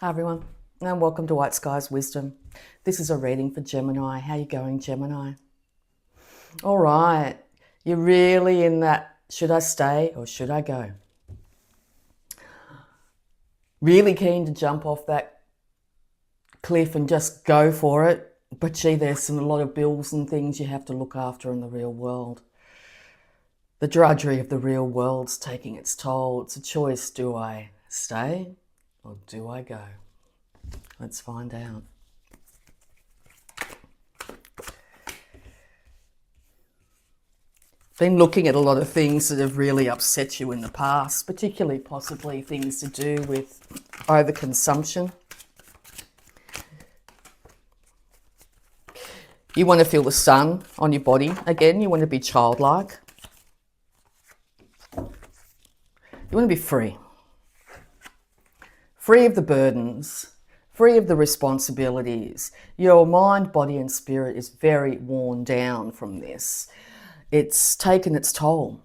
Hi everyone, and welcome to Whiteskys Wisdom. This is a reading for Gemini. How you going, Gemini? All right, you're really in that should I stay or should I go? Really keen to jump off that cliff and just go for it. But gee, there's a lot of bills and things you have to look after in the real world. The drudgery of the real world's taking its toll. It's a choice. Do I stay or do I go? Let's find out. Been looking at a lot of things that have really upset you in the past, particularly possibly things to do with overconsumption. You want to feel the sun on your body again. You want to be childlike. You want to be free. Free of the burdens, free of the responsibilities. Your mind, body and spirit is very worn down from this. It's taken its toll.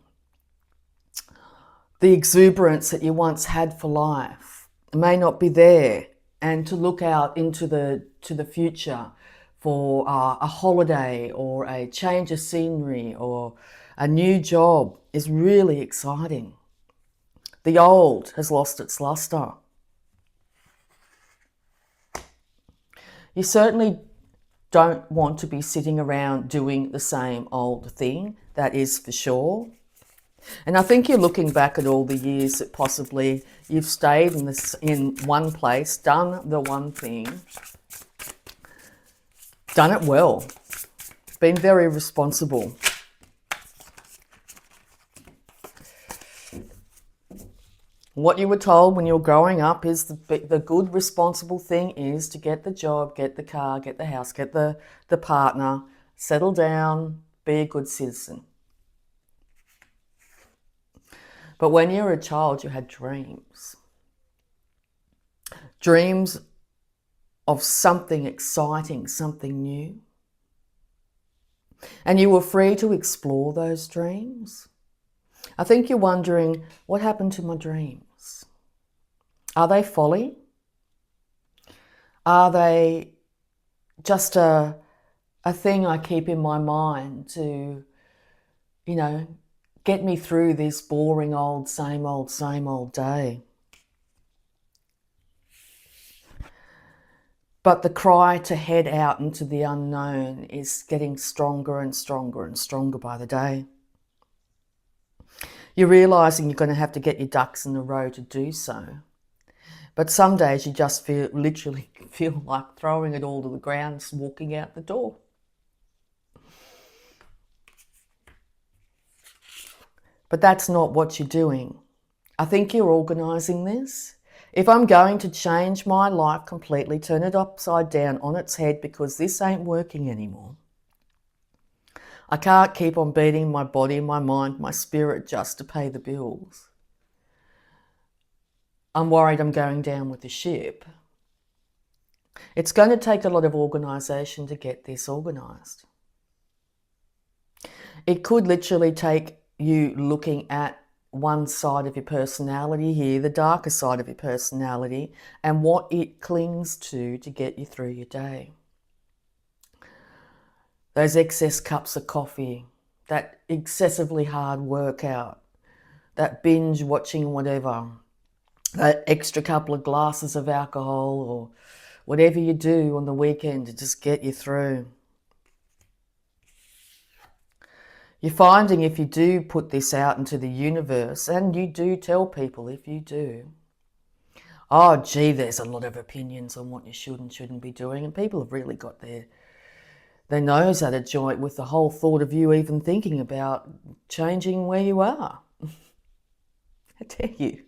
The exuberance that you once had for life may not be there, and to look out into the future for a holiday or a change of scenery or a new job is really exciting. The old has lost its luster. You certainly don't want to be sitting around doing the same old thing, that is for sure. And I think you're looking back at all the years that possibly you've stayed in one place, done the one thing, done it well, been very responsible. What you were told when you were growing up is the good, responsible thing is to get the job, get the car, get the house, get the partner, settle down, be a good citizen. But when you were a child, you had dreams. Dreams of something exciting, something new. And you were free to explore those dreams. I think you're wondering, what happened to my dreams? Are they folly? Are they just a thing I keep in my mind to, get me through this boring old, same old day? But the cry to head out into the unknown is getting stronger and stronger and stronger by the day. You're realising you're going to have to get your ducks in a row to do so. But some days you just literally feel like throwing it all to the ground and walking out the door. But that's not what you're doing. I think you're organising this. If I'm going to change my life completely, turn it upside down on its head because this ain't working anymore. I can't keep on beating my body, my mind, my spirit just to pay the bills. I'm worried I'm going down with the ship. It's going to take a lot of organisation to get this organised. It could literally take you looking at one side of your personality here, the darker side of your personality, and what it clings to get you through your day. Those excess cups of coffee, that excessively hard workout, that binge watching whatever, that extra couple of glasses of alcohol or whatever you do on the weekend to just get you through. You're finding if you do put this out into the universe, and you do tell people if you do, oh gee, there's a lot of opinions on what you should and shouldn't be doing, and people have really got their nose at a joint with the whole thought of you even thinking about changing where you are. I tell you.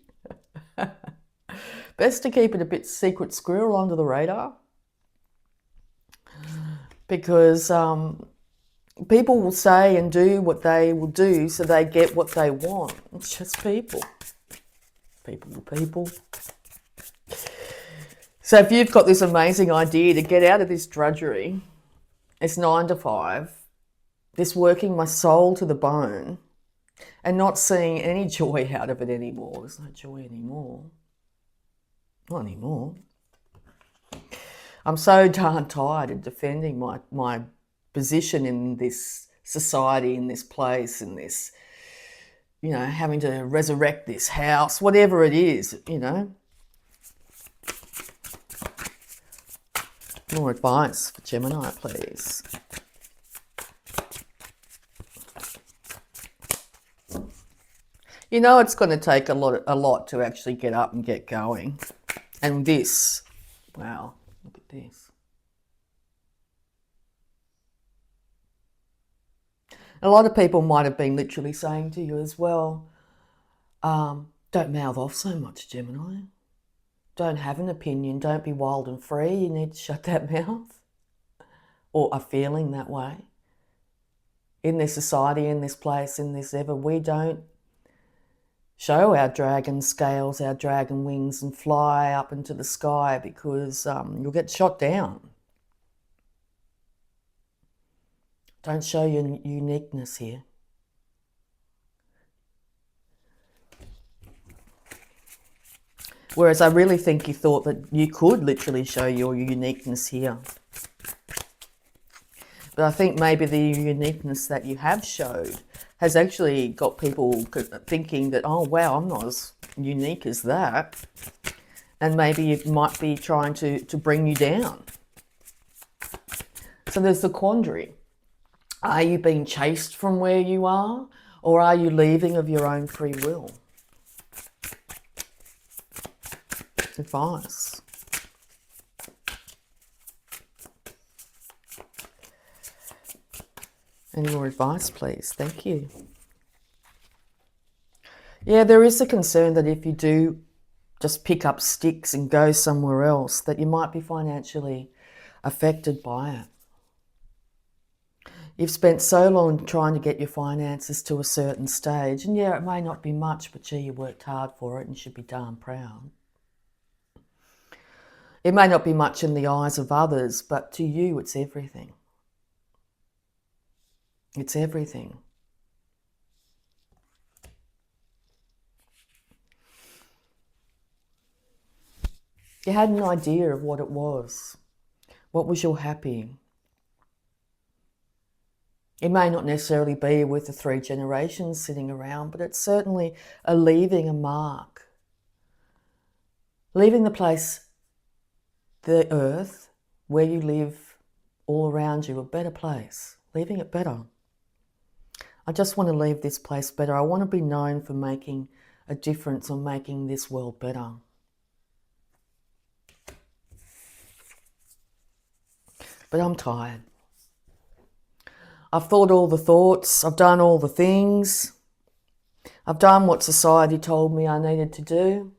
Best to keep it a bit secret squirrel under the radar, because people will say and do what they will do so they get what they want. It's just people. People. So if you've got this amazing idea to get out of this drudgery, it's 9 to 5, this working my soul to the bone and not seeing any joy out of it anymore. There's no joy anymore. Not anymore. I'm so darn tired of defending my position in this society, in this place, in this, having to resurrect this house, whatever it is, More advice for Gemini, please. It's going to take a lot to actually get up and get going. And this, wow, look at this. A lot of people might have been literally saying to you as well, don't mouth off so much, Gemini. Don't have an opinion. Don't be wild and free. You need to shut that mouth. Or are feeling that way. In this society, in this place, in this ever, we don't show our dragon scales, our dragon wings, and fly up into the sky because you'll get shot down. Don't show your uniqueness here. Whereas I really think you thought that you could literally show your uniqueness here. But I think maybe the uniqueness that you have showed has actually got people thinking that, oh, wow, I'm not as unique as that. And maybe it might be trying to bring you down. So there's the quandary. Are you being chased from where you are, or are you leaving of your own free will? Advice. Any more advice, please? Thank you. Yeah, there is a concern that if you do just pick up sticks and go somewhere else, that you might be financially affected by it. You've spent so long trying to get your finances to a certain stage, and yeah, it may not be much, but gee, you worked hard for it and should be darn proud. It may not be much in the eyes of others, but to you, it's everything. It's everything. You had an idea of what it was. What was your happy? It may not necessarily be with the 3 generations sitting around, but it's certainly leaving a mark. Leaving the place, the earth, where you live, all around you, a better place. Leaving it better. I just want to leave this place better. I want to be known for making a difference or making this world better. But I'm tired. I've thought all the thoughts. I've done all the things. I've done what society told me I needed to do.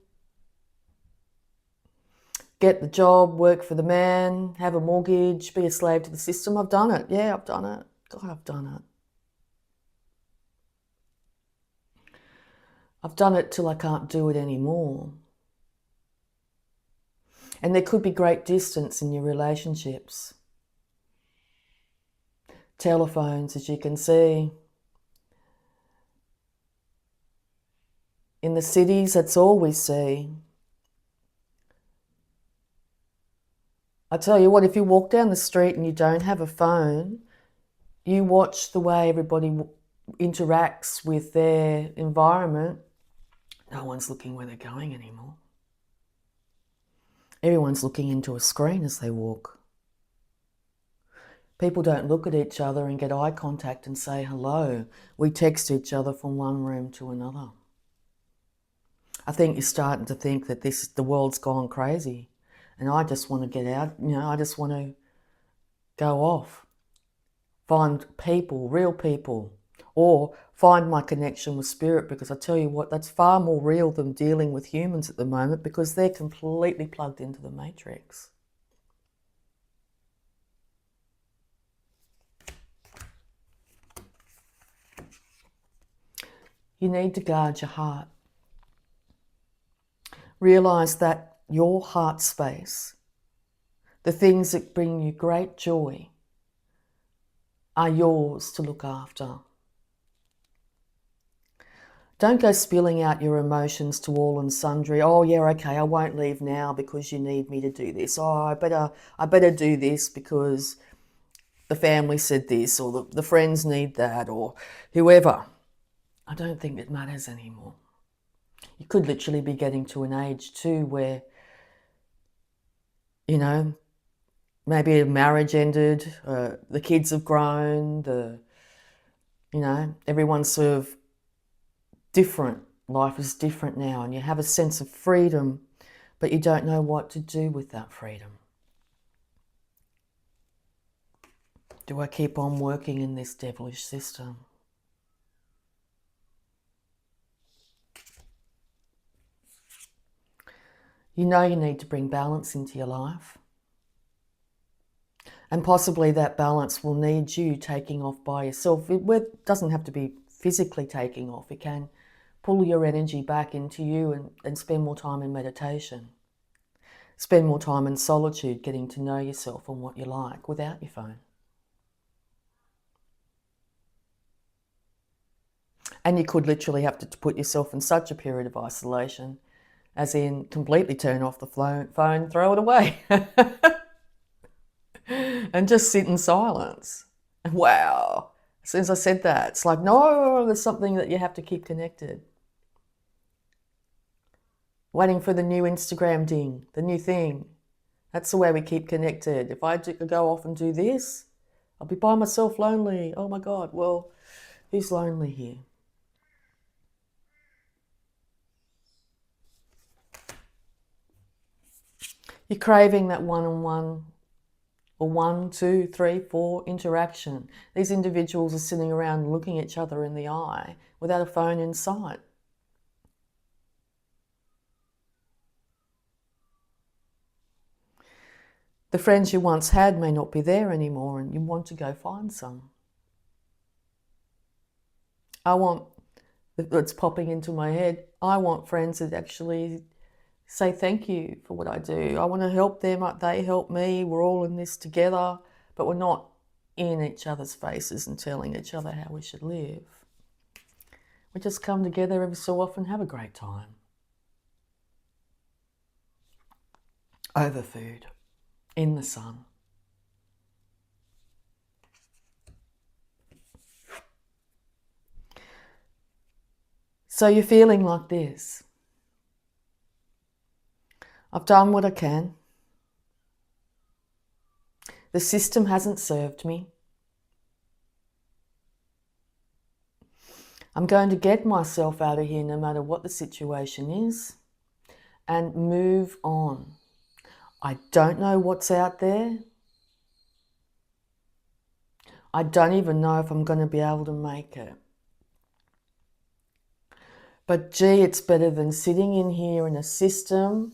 Get the job, work for the man, have a mortgage, be a slave to the system. I've done it. Yeah, I've done it. God, I've done it. I've done it till I can't do it anymore. And there could be great distance in your relationships. Telephones, as you can see. In the cities, that's all we see. I tell you what, if you walk down the street and you don't have a phone, you watch the way everybody interacts with their environment. No one's looking where they're going anymore. Everyone's looking into a screen as they walk. People don't look at each other and get eye contact and say hello. We text each other from one room to another. I think you're starting to think that the world's gone crazy. And I just want to get out, I just want to go off. Find people, real people. Or find my connection with spirit, because I tell you what, that's far more real than dealing with humans at the moment, because they're completely plugged into the matrix. You need to guard your heart. Realise that your heart space, the things that bring you great joy, are yours to look after. Don't go spilling out your emotions to all and sundry. Oh yeah, okay, I won't leave now because you need me to do this. Oh, I better do this because the family said this, or the friends need that, or whoever. I don't think it matters anymore. You could literally be getting to an age too where, you know, maybe a marriage ended, the kids have grown, everyone's sort of different. Life is different now, and you have a sense of freedom, but you don't know what to do with that freedom. Do I keep on working in this devilish system? You know you need to bring balance into your life. And possibly that balance will need you taking off by yourself. It doesn't have to be physically taking off. It can pull your energy back into you and spend more time in meditation. Spend more time in solitude, getting to know yourself and what you like without your phone. And you could literally have to put yourself in such a period of isolation, as in completely turn off the phone, throw it away. And just sit in silence. Wow. As soon as I said that, it's like, no, there's something that you have to keep connected. Waiting for the new Instagram ding, the new thing. That's the way we keep connected. If I go off and do this, I'll be by myself lonely. Oh my God, well, who's lonely here? You're craving that one-on-one or 1, 2, 3, 4 interaction. These individuals are sitting around looking each other in the eye without a phone in sight. The friends you once had may not be there anymore, and you want to go find some. It's popping into my head, I want friends that actually say thank you for what I do. I want to help them, they help me, we're all in this together, but we're not in each other's faces and telling each other how we should live. We just come together every so often, have a great time. Over food, in the sun. So you're feeling like this. I've done what I can. The system hasn't served me. I'm going to get myself out of here no matter what the situation is and move on. I don't know what's out there. I don't even know if I'm going to be able to make it. But gee, it's better than sitting in here in a system,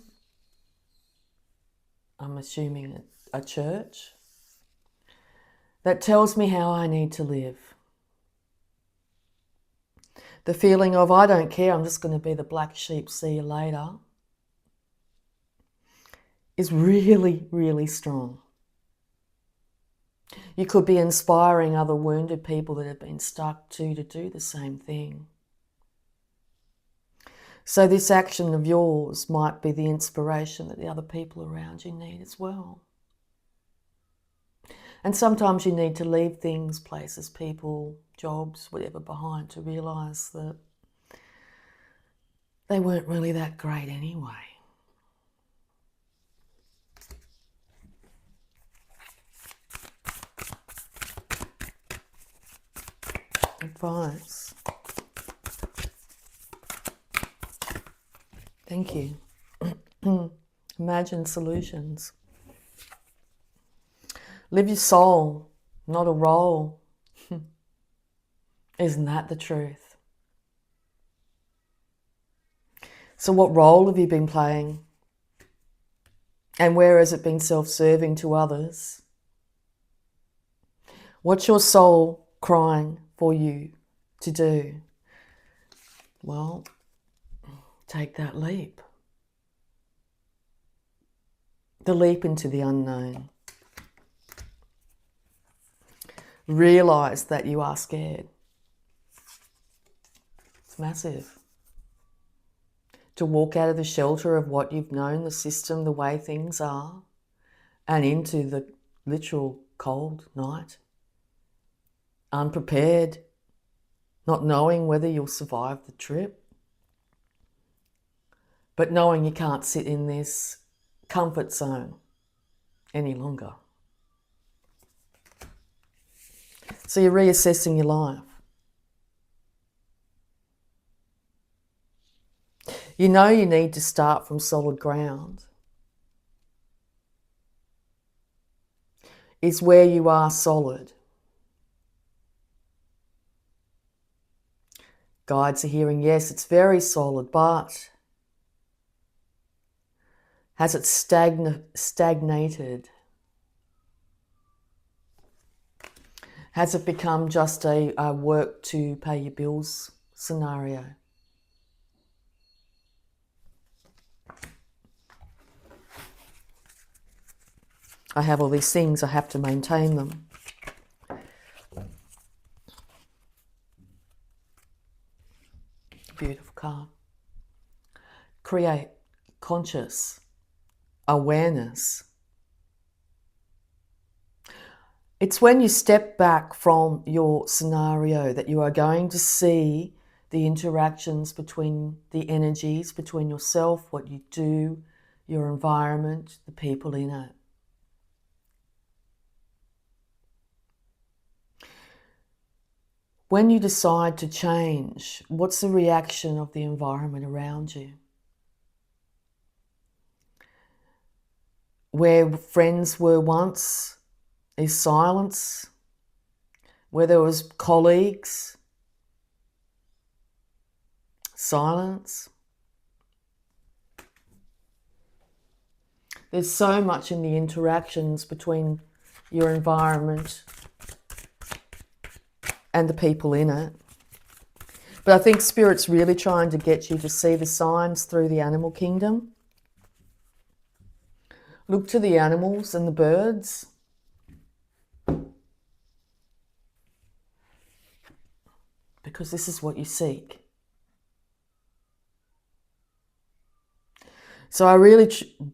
I'm assuming a church, that tells me how I need to live. The feeling of, I don't care, I'm just going to be the black sheep, see you later, is really, really strong. You could be inspiring other wounded people that have been stuck to do the same thing. So this action of yours might be the inspiration that the other people around you need as well. And sometimes you need to leave things, places, people, jobs, whatever behind to realise that they weren't really that great anyway. Advice. Thank you. Imagine solutions. Live your soul, not a role. Isn't that the truth? So what role have you been playing? And where has it been self-serving to others? What's your soul crying for you to do? Well, take that leap. The leap into the unknown. Realise that you are scared. It's massive. To walk out of the shelter of what you've known, the system, the way things are, and into the literal cold night. Unprepared, not knowing whether you'll survive the trip, but knowing you can't sit in this comfort zone any longer. So you're reassessing your life. You know you need to start from solid ground. It's where you are solid. Guides are hearing, yes, it's very solid, but has it stagnated? Has it become just a work to pay your bills scenario? I have all these things, I have to maintain them. Beautiful card. Create conscious awareness. It's when you step back from your scenario that you are going to see the interactions between the energies, between yourself, what you do, your environment, the people in it. When you decide to change, what's the reaction of the environment around you? Where friends were once is silence. Where there was colleagues, silence. There's so much in the interactions between your environment and the people in it. But I think Spirit's really trying to get you to see the signs through the animal kingdom. Look to the animals and the birds. Because this is what you seek. So I really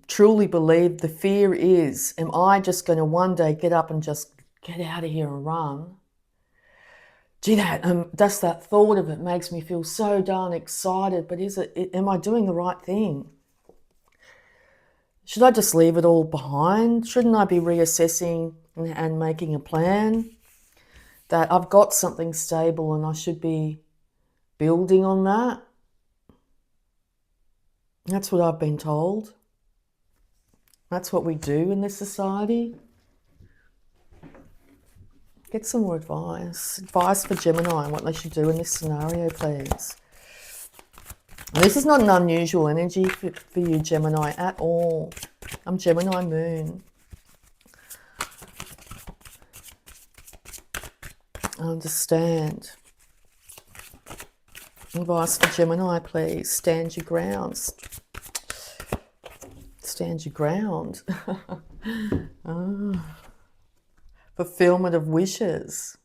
truly believe the fear is, am I just going to one day get up and just get out of here and run? Gee, just that thought of it makes me feel so darn excited, but am I doing the right thing? Should I just leave it all behind? Shouldn't I be reassessing and making a plan? That I've got something stable and I should be building on that? That's what I've been told. That's what we do in this society. Get some more advice. Advice for Gemini on what they should do in this scenario, please. This is not an unusual energy for you, Gemini, at all. I'm Gemini Moon. I understand. Advice for Gemini, please. Stand your ground. Stand your ground. Fulfillment of wishes.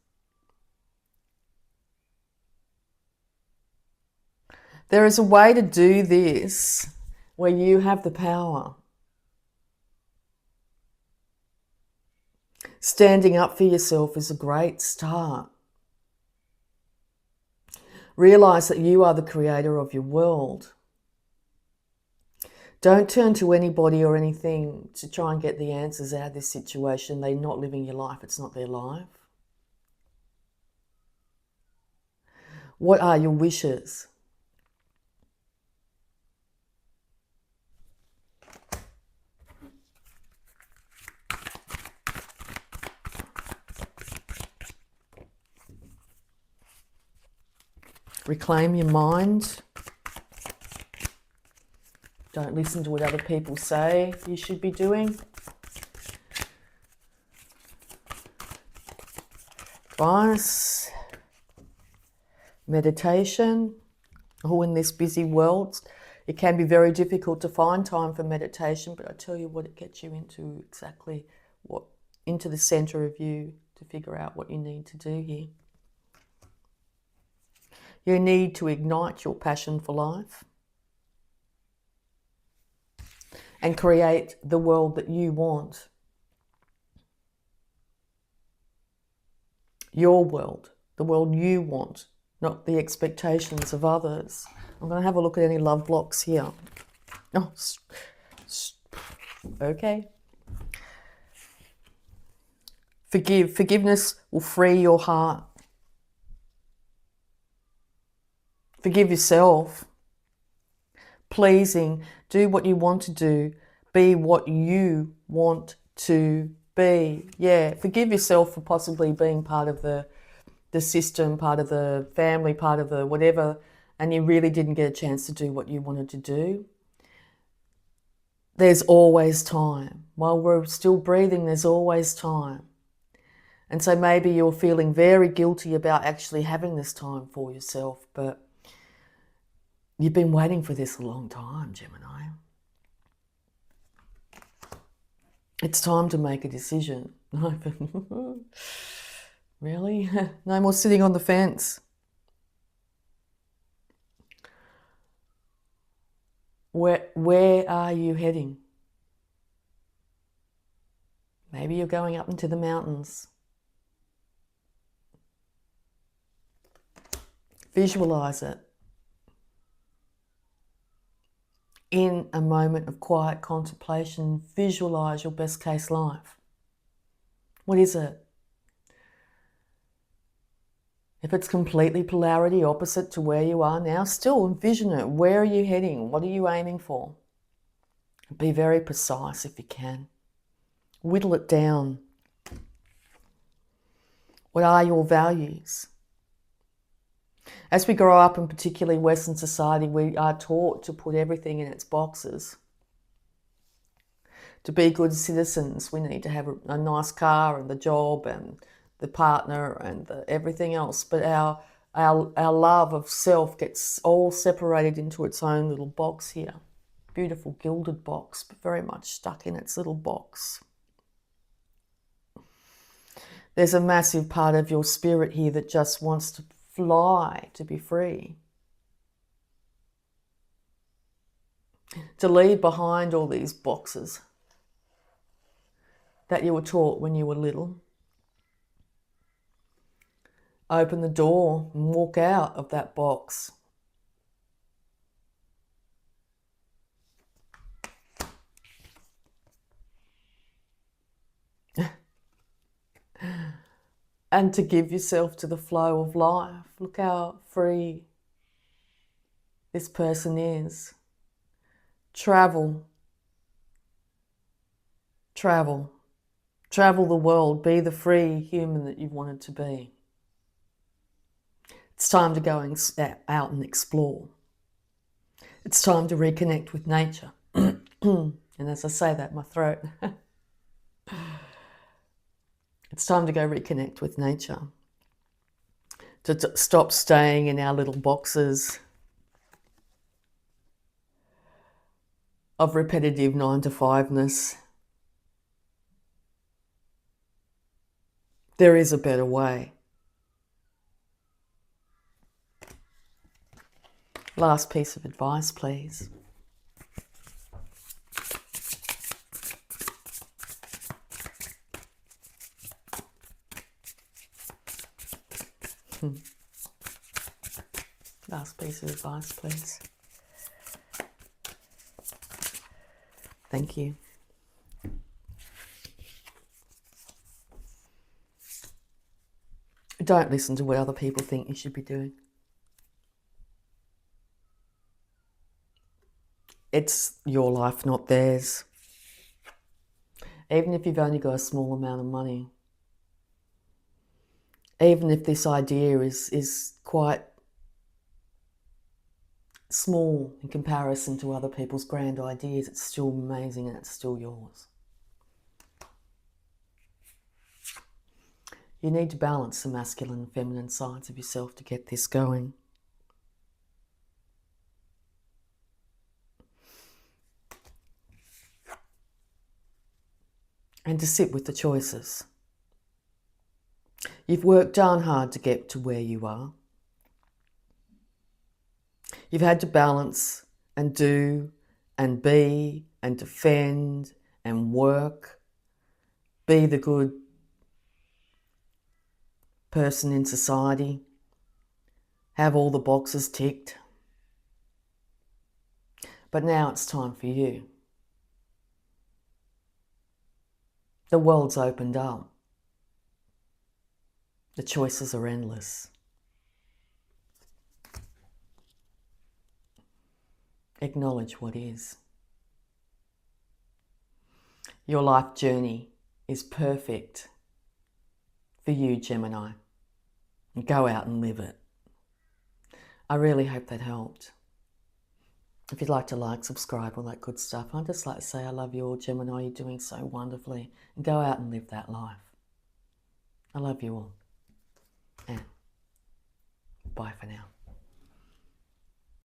There is a way to do this where you have the power. Standing up for yourself is a great start. Realize that you are the creator of your world. Don't turn to anybody or anything to try and get the answers out of this situation. They're not living your life. It's not their life. What are your wishes? Reclaim your mind. Don't listen to what other people say you should be doing. Advice. Meditation. Oh, in this busy world, it can be very difficult to find time for meditation, but I tell you what, it gets you into exactly into the center of you to figure out what you need to do here. You need to ignite your passion for life and create the world that you want. Your world, the world you want, not the expectations of others. I'm going to have a look at any love blocks here. Oh, okay. Forgiveness will free your heart. Forgive yourself. Pleasing, do what you want to do. Be what you want to be. Yeah, forgive yourself for possibly being part of the system, part of the family, part of the whatever, and you really didn't get a chance to do what you wanted to do. There's always time. While we're still breathing, there's always time. And so maybe you're feeling very guilty about actually having this time for yourself, but you've been waiting for this a long time, Gemini. It's time to make a decision. Really? No more sitting on the fence. Where are you heading? Maybe you're going up into the mountains. Visualize it. In a moment of quiet contemplation, visualize your best case life. What is it? If it's completely polarity opposite to where you are now, still envision it. Where are you heading? What are you aiming for? Be very precise if you can. Whittle it down. What are your values? As we grow up, in particularly Western society, we are taught to put everything in its boxes. To be good citizens, we need to have a nice car and the job and the partner and everything else. But our love of self gets all separated into its own little box here. Beautiful gilded box, but very much stuck in its little box. There's a massive part of your spirit here that just wants to fly, to be free. To leave behind all these boxes that you were taught when you were little. Open the door and walk out of that box. And to give yourself to the flow of life. Look how free this person is. Travel. Travel. Travel the world. Be the free human that you've wanted to be. It's time to go out and explore. It's time to reconnect with nature. And as I say that, my throat. It's time to go reconnect with nature. To stop staying in our little boxes of repetitive 9-to-5-ness. There is a better way. Last piece of advice, please. Last piece of advice, please. Thank you. Don't listen to what other people think you should be doing. It's your life, not theirs. Even if you've only got a small amount of money. Even if this idea is quite small in comparison to other people's grand ideas, it's still amazing and it's still yours. You need to balance the masculine and feminine sides of yourself to get this going. And to sit with the choices. You've worked darn hard to get to where you are. You've had to balance and do and be and defend and work, be the good person in society, have all the boxes ticked. But now it's time for you. The world's opened up. The choices are endless. Acknowledge what is. Your life journey is perfect for you, Gemini. Go out and live it. I really hope that helped. If you'd like to subscribe, all that good stuff, I'd just like to say I love you all, Gemini. You're doing so wonderfully. And go out and live that life. I love you all. And bye for now.